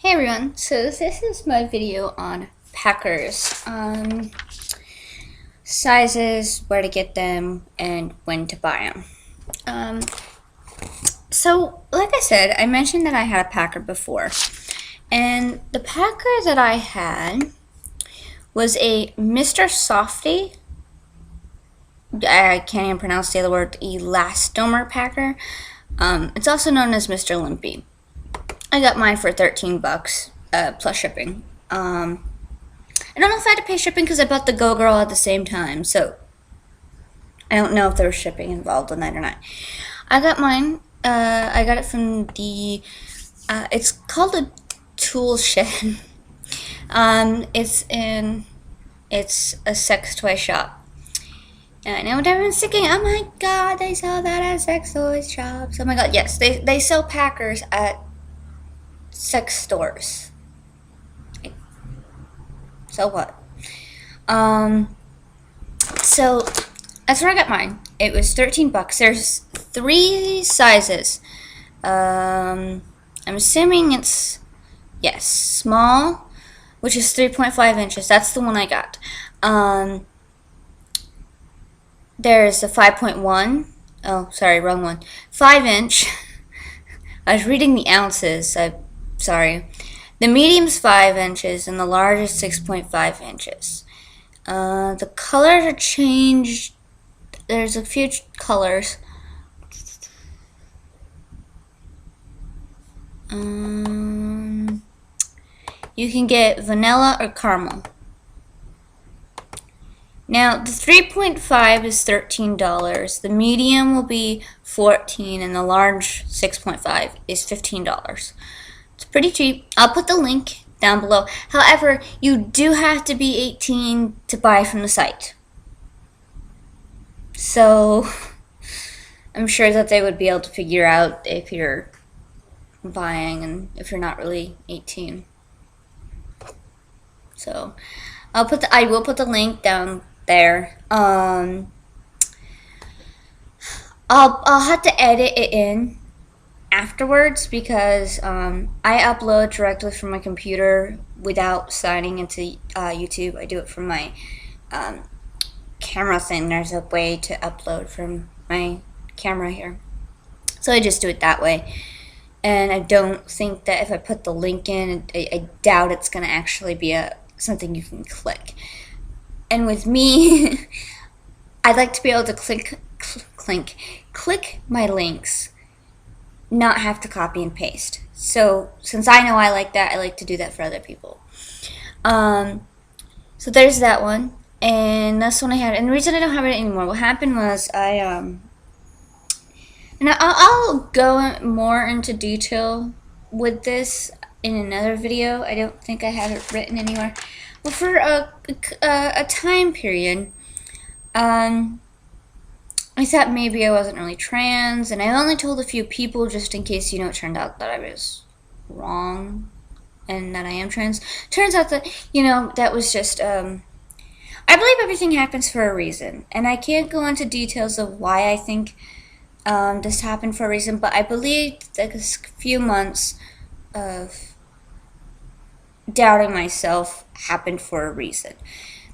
Hey everyone, so this is my video on Packers, sizes, where to get them, and when to buy them. So like I said, I mentioned that I had a Packer before, and the Packer that I had was a Mr. Softy. I can't even pronounce the other word, elastomer Packer. It's also known as Mr. Limpy. I got mine for $13 plus shipping. I don't know if I had to pay shipping because I bought the Go Girl at the same time, so I don't know if there was shipping involved in that or not. I got mine. I got it from the. It's called a tool shed. It's a sex toy shop. And I know what everyone's thinking. Oh my God, they sell that at sex toy shops. Oh my God, yes, they sell Packers at sex stores. So what? So that's where I got mine. It was $13. There's 3 sizes. I'm assuming it's small, which is 3.5 inches. That's the one I got. There's a 5.1. Oh, sorry, wrong one. 5-inch. I was reading the ounces. Sorry. The medium's 5 inches and the large is 6.5 inches. The colors are changed. There's a few colors. You can get vanilla or caramel. Now, the 3.5 is $13. The medium will be $14, and the large 6.5 is $15. It's pretty cheap. I'll put the link down below. However, you do have to be 18 to buy from the site. So, I'm sure that they would be able to figure out if you're buying and if you're not really 18. So, I will put the link down there. I'll have to edit it in afterwards because I upload directly from my computer without signing into YouTube. I do it from my camera thing. There's a way to upload from my camera here, so I just do it that way. And I don't think that if I put the link in, I doubt it's gonna actually be something you can click. And with me, I'd like to be able to click my links, not have to copy and paste. So since I know I like that, I like to do that for other people. So there's that one, and that's the one I had. And the reason I don't have it anymore, what happened was and I'll go more into detail with this in another video. I don't think I have it written anywhere. Well, for a time period, I thought maybe I wasn't really trans, and I only told a few people just in case, it turned out that I was wrong and that I am trans. Turns out that, that was just, I believe everything happens for a reason, and I can't go into details of why I think this happened for a reason, but I believe that a few months of doubting myself happened for a reason.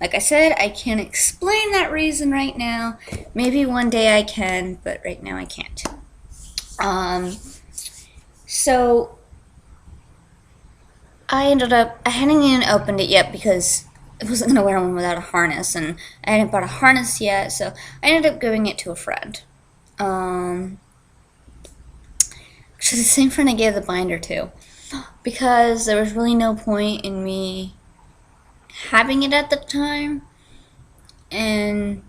Like I said, I can't explain that reason right now. Maybe one day I can, but right now I can't. So I hadn't even opened it yet because I wasn't gonna wear one without a harness, and I hadn't bought a harness yet, so I ended up giving it to a friend. Actually, the same friend I gave the binder to, because there was really no point in me having it at the time, and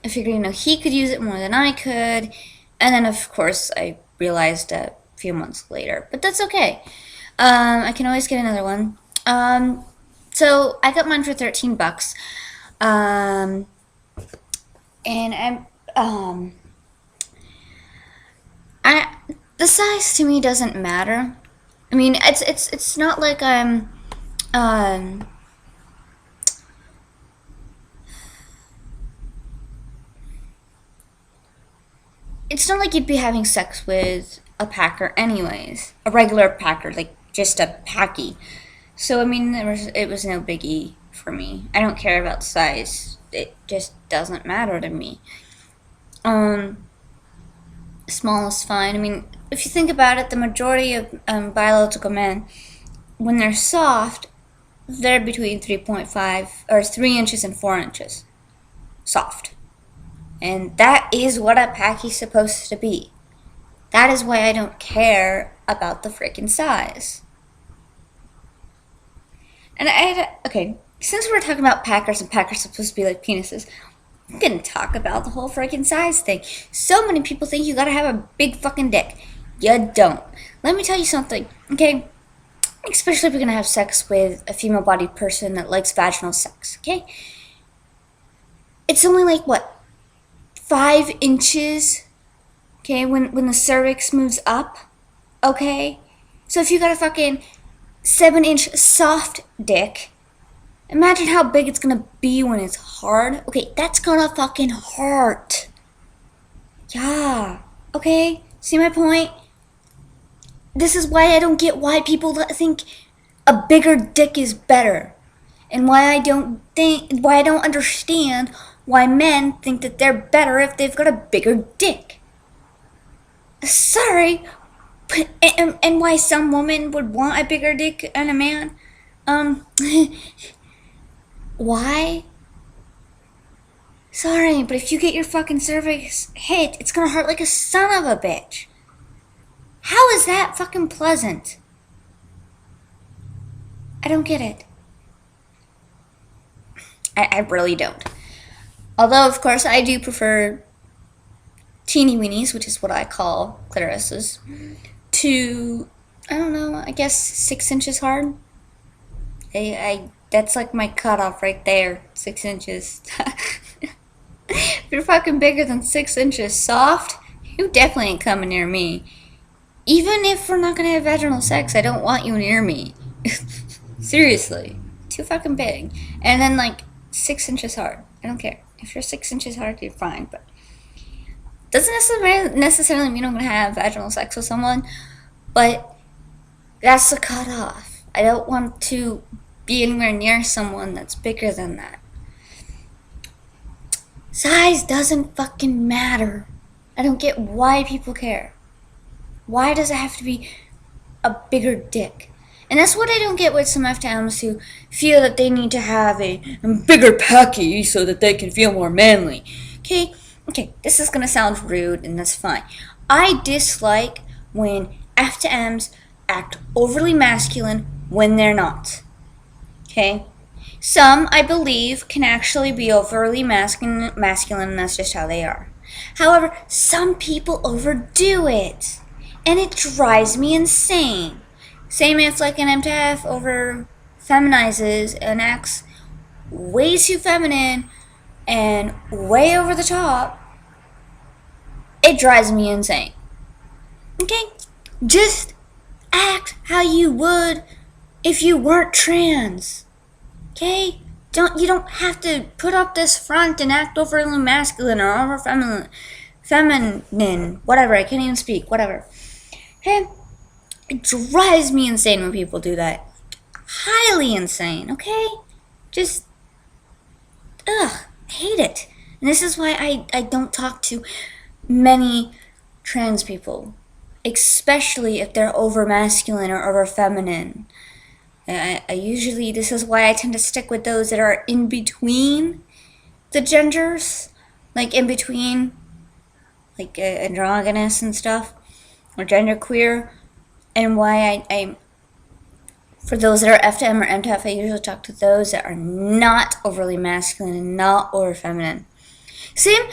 I figured, he could use it more than I could, and then of course I realized a few months later, but that's okay. I can always get another one. So I got mine for $13, and the size to me doesn't matter. I mean, it's not like I'm it's not like you'd be having sex with a Packer anyways. A regular Packer, like just a packy. So I mean, it was no biggie for me. I don't care about size. It just doesn't matter to me. Small is fine. I mean, if you think about it, the majority of biological men, when they're soft, they're between 3.5 or 3 inches and 4 inches soft. And that is what a packy's supposed to be. That is why I don't care about the freaking size. And okay, since we're talking about packers and packers supposed to be like penises, I'm gonna talk about the whole freaking size thing. So many people think you gotta have a big fucking dick. You don't. Let me tell you something, okay? Especially if you're gonna have sex with a female-bodied person that likes vaginal sex, okay? It's only like, what, 5 inches, okay, when the cervix moves up, okay? So if you got a fucking 7-inch soft dick, imagine how big it's gonna be when it's hard. Okay, that's gonna fucking hurt. Yeah, okay? See my point? This is why I don't get why people think a bigger dick is better. And why I don't understand why men think that they're better if they've got a bigger dick. Sorry, but, and why some woman would want a bigger dick than a man. Why? Sorry, but if you get your fucking cervix hit, it's gonna hurt like a son of a bitch. How is that fucking pleasant? I don't get it. I really don't. Although, of course, I do prefer teeny weenies, which is what I call clitorises, to, I don't know, I guess 6 inches hard. That's like my cutoff right there, 6 inches. If you're fucking bigger than 6 inches soft, you definitely ain't coming near me. Even if we're not gonna have vaginal sex, I don't want you near me. Seriously. Too fucking big. And then like 6 inches hard. I don't care. If you're 6 inches hard, you're fine, but doesn't necessarily mean I'm gonna have vaginal sex with someone, but that's the cutoff. I don't want to be anywhere near someone that's bigger than that. Size doesn't fucking matter. I don't get why people care. Why does it have to be a bigger dick? And that's what I don't get with some FTMs who feel that they need to have a bigger packy so that they can feel more manly. Okay, this is gonna sound rude and that's fine. I dislike when FTMs act overly masculine when they're not. Okay? Some, I believe, can actually be overly masculine, and that's just how they are. However, some people overdo it, and it drives me insane. Same if like an MTF over feminizes and acts way too feminine and way over the top, it drives me insane. Okay? Just act how you would if you weren't trans. Okay? You don't have to put up this front and act overly masculine or over feminine, whatever, I can't even speak, whatever. Okay? It drives me insane when people do that. Highly insane, okay? Just, I hate it. And this is why I don't talk to many trans people, especially if they're over masculine or over feminine. I usually, this is why I tend to stick with those that are in between the genders, like in between, like androgynous and stuff, or genderqueer, and why I for those that are FTM or MTF, I usually talk to those that are not overly masculine and not over feminine. Same,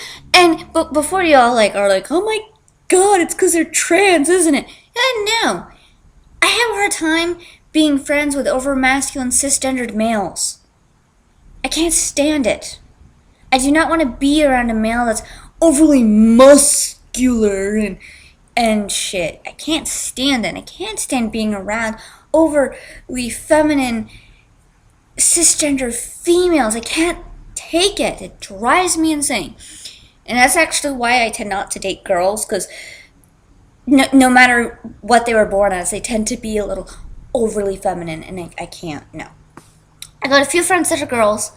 but before y'all are like, oh my god, it's because they're trans, isn't it? No, I have a hard time being friends with over masculine cisgendered males. I can't stand it. I do not want to be around a male that's overly muscular and shit. I can't stand it. I can't stand being around overly feminine cisgender females. I can't take it. It drives me insane. And that's actually why I tend not to date girls, because no matter what they were born as, they tend to be a little overly feminine, and I can't, no. I got a few friends that are girls,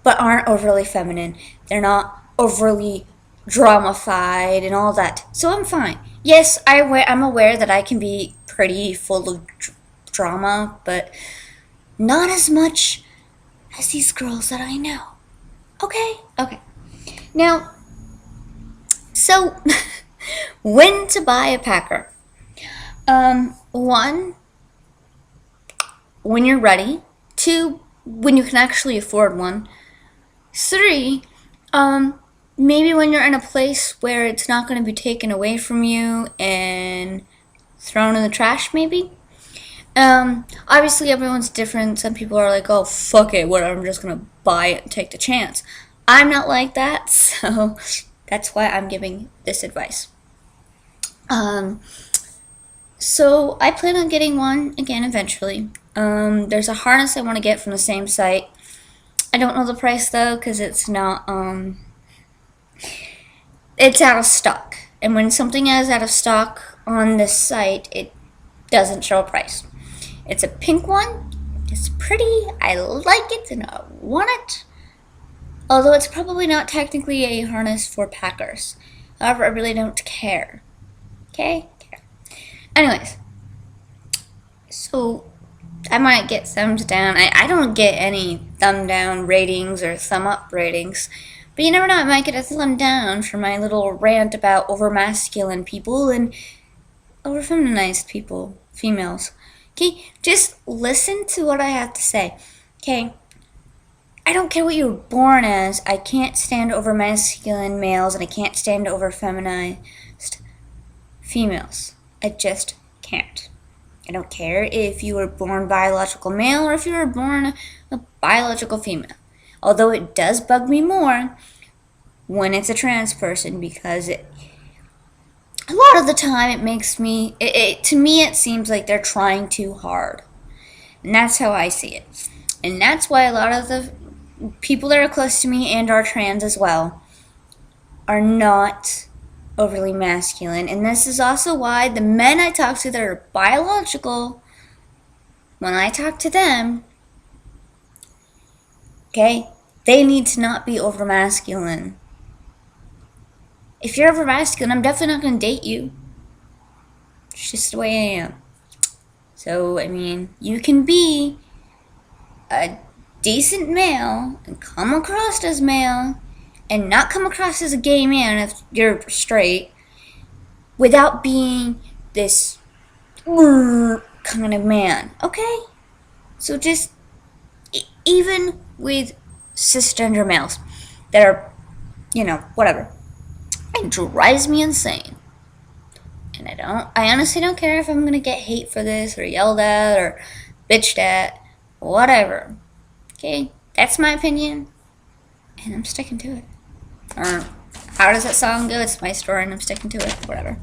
but aren't overly feminine. They're not overly drama-fied and all that. So I'm fine. Yes, I'm aware that I can be pretty full of drama, but not as much as these girls that I know. Okay? Okay. Now, so, when to buy a packer? One, when you're ready. Two, when you can actually afford one. Three, maybe when you're in a place where it's not going to be taken away from you and thrown in the trash, maybe. Obviously everyone's different. Some people are like, oh, fuck it, whatever, I'm just going to buy it and take the chance. I'm not like that, so that's why I'm giving this advice. So I plan on getting one again eventually. There's a harness I want to get from the same site. I don't know the price though, because it's not, it's out of stock. And when something is out of stock on this site, it doesn't show a price. It's a pink one. It's pretty. I like it and I want it. Although it's probably not technically a harness for packers. However, I really don't care. Okay? Anyways. So, I might get thumbs down. I don't get any thumb down ratings or thumb up ratings. But you never know, I might get a thumb down for my little rant about over-masculine people and over-feminized people, females. Okay, just listen to what I have to say. Okay, I don't care what you were born as. I can't stand over-masculine males and I can't stand over-feminized females. I just can't. I don't care if you were born biological male or if you were born a biological female. Although it does bug me more when it's a trans person, because a lot of the time it makes me, to me it seems like they're trying too hard. And that's how I see it. And that's why a lot of the people that are close to me and are trans as well are not overly masculine. And this is also why the men I talk to that are biological, when I talk to them, okay, they need to not be over masculine. If you're over masculine, I'm definitely not going to date you. It's just the way I am. So, I mean, you can be a decent male and come across as male and not come across as a gay man if you're straight without being this kind of man. Okay? So just, even with cisgender males that are, whatever, it drives me insane. And I honestly don't care if I'm gonna get hate for this or yelled at or bitched at, whatever. Okay? That's my opinion. And I'm sticking to it. Or, how does that song go? It's my story and I'm sticking to it. Whatever.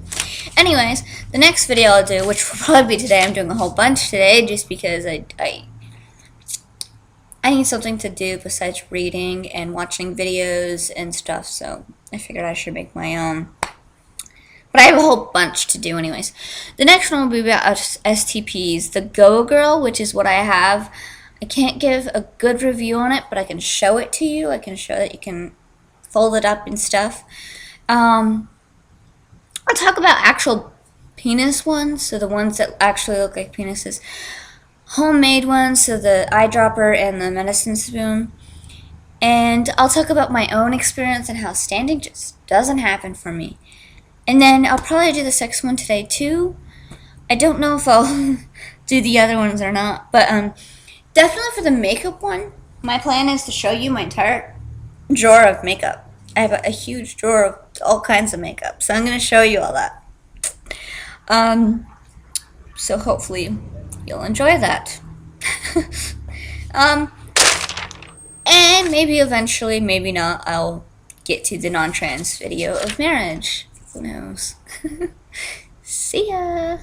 Anyways, the next video I'll do, which will probably be today, I'm doing a whole bunch today just because I need something to do besides reading and watching videos and stuff, so I figured I should make my own. But I have a whole bunch to do anyways. The next one will be about STPs. The Go Girl, which is what I have. I can't give a good review on it, but I can show it to you. I can show that you can fold it up and stuff. I'll talk about actual penis ones, so the ones that actually look like penises. Homemade ones, so the eyedropper and the medicine spoon. And I'll talk about my own experience and how standing just doesn't happen for me. And then I'll probably do the sex one today too. I don't know if I'll do the other ones or not, but definitely for the makeup one, my plan is to show you my entire drawer of makeup. I have a huge drawer of all kinds of makeup, so I'm going to show you all that. So hopefully you'll enjoy that. And maybe eventually, maybe not, I'll get to the non-trans video of marriage. Who knows? See ya!